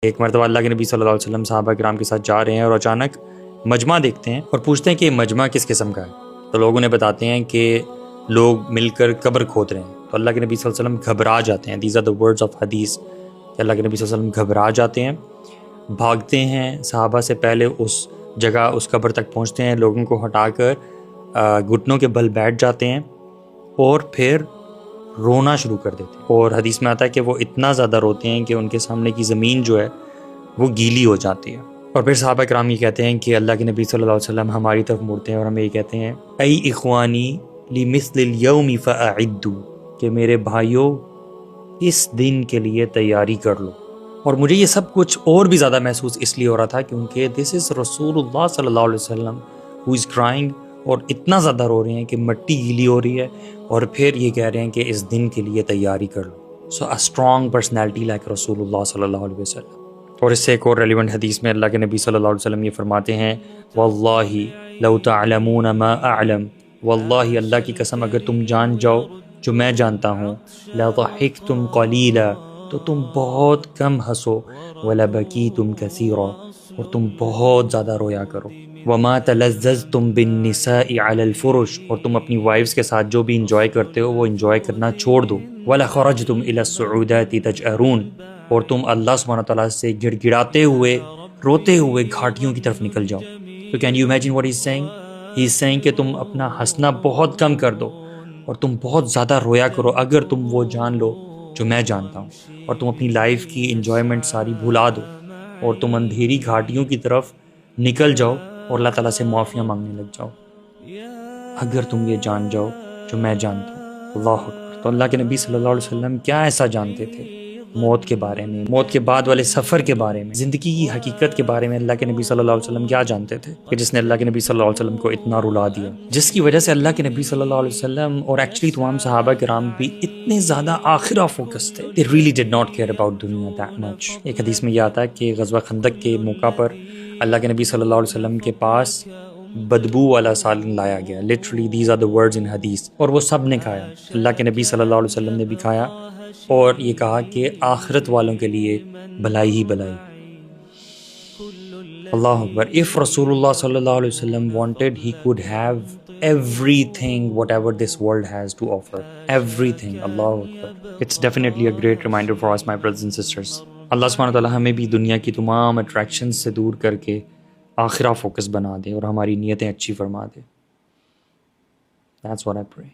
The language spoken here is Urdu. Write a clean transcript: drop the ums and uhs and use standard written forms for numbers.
ایک مرتبہ اللہ کے نبی صلی اللہ علیہ وسلم صحابہ کرام کے ساتھ جا رہے ہیں اور اچانک مجمع دیکھتے ہیں اور پوچھتے ہیں کہ مجمع کس قسم کا ہے. تو لوگ انہیں بتاتے ہیں کہ لوگ مل کر قبر کھود رہے ہیں. تو اللہ کے نبی صلی اللہ علیہ وسلم گھبرا جاتے ہیں. These are the words of حدیث کہ اللہ کے نبی صلی اللہ علیہ وسلم گھبرا جاتے ہیں، بھاگتے ہیں، صحابہ سے پہلے اس جگہ اس قبر تک پہنچتے ہیں، لوگوں کو ہٹا کر گھٹنوں کے بل بیٹھ جاتے ہیں اور پھر رونا شروع کر دیتے ہیں. اور حدیث میں آتا ہے کہ وہ اتنا زیادہ روتے ہیں کہ ان کے سامنے کی زمین جو ہے وہ گیلی ہو جاتی ہے. اور پھر صحابہ کرام یہ کہتے ہیں کہ اللہ کے نبی صلی اللہ علیہ وسلم ہماری طرف مڑتے ہیں اور ہمیں یہ کہتے ہیں ای اخوانی لمثل اليوم فاعدوا، کہ میرے بھائیوں اس دن کے لیے تیاری کر لو. اور مجھے یہ سب کچھ اور بھی زیادہ محسوس اس لیے ہو رہا تھا کیونکہ دس از رسول اللہ صلی اللہ علیہ وسلم ہو از کرائنگ، اور اتنا زیادہ رو رہے ہیں کہ مٹی گیلی ہو رہی ہے، اور پھر یہ کہہ رہے ہیں کہ اس دن کے لیے تیاری کر لو. سو اے اسٹرانگ پرسنالٹی لائک رسول اللہ صلی اللہ علیہ وسلم. اور اس سے ایک اور ریلیونٹ حدیث میں اللہ کے نبی صلی اللہ علیہ وسلم یہ فرماتے ہیں واللہ لو تعلمون ما اعلم، واللہ اللہ کی قسم اگر تم جان جاؤ جو میں جانتا ہوں، لضحکتم قلیلا، تو تم بہت کم ہنسو، ولبکیتم کثیرا، اور تم بہت زیادہ رویا کرو، وما تلذذتم بالنساء علی الفرش، اور تم اپنی وائفز کے ساتھ جو بھی انجوائے کرتے ہو وہ انجوائے کرنا چھوڑ دو، ولخرجتم الی الصعودات تجأرون، اور تم اللہ سبحانہ تعالیٰ سے گڑ گڑاتے ہوئے روتے ہوئے گھاٹیوں کی طرف نکل جاؤ. تو can you imagine what he is seeing? He is seeing کہ تم اپنا ہنسنا بہت کم کر دو اور تم بہت زیادہ رویا کرو اگر تم وہ جان لو جو میں جانتا ہوں، اور تم اپنی لائف کی انجوائمنٹ ساری بھلا دو اور تم اندھیری گھاٹیوں کی طرف نکل جاؤ اور اللہ تعالیٰ سے معافیاں مانگنے لگ جاؤ اگر تم یہ جان جاؤ جو میں جانتا ہوں. اللہ اکبر. تو اللہ کے نبی صلی اللہ علیہ وسلم کیا ایسا جانتے تھے موت کے بارے میں، موت کے بعد والے سفر کے بارے میں، زندگی کی حقیقت کے بارے میں. اللہ کے نبی صلی اللہ علیہ وسلم کیا جانتے تھے کہ جس نے اللہ کے نبی صلی اللہ علیہ وسلم کو اتنا رلا دیا، جس کی وجہ سے اللہ کے نبی صلی اللہ علیہ وسلم اور ایکچولی تمام صحابہ کرام بھی اتنے زیادہ آخرہ فوکس تھے. They really did not care about دنیا that much. ایک حدیث میں یہ آتا ہے کہ غزوہ خندق کے موقع پر اللہ کے نبی صلی اللہ علیہ وسلم کے پاس بدبو والا سالن لایا گیا. Literally these are the words in حدیث. اور وہ سب نے کھایا. اللہ کے نبی صلی اللہ علیہ وسلم نے بھی کھایا اور یہ کہا کہ آخرت والوں کے لیے بھلائی ہی بھلائی. اللہ اکبر. If رسول اللہ صلی اللہ علیہ وسلم wanted, he could have everything whatever this world has to offer. Everything. Allah Akbar. It's definitely a great reminder for us, my brothers and sisters. اللہ سبحانہ تعالیٰ ہمیں بھی دنیا کی تمام اٹریکشنز سے دور کر کے آخرہ فوکس بنا دے اور ہماری نیتیں اچھی فرما دے. That's what I pray.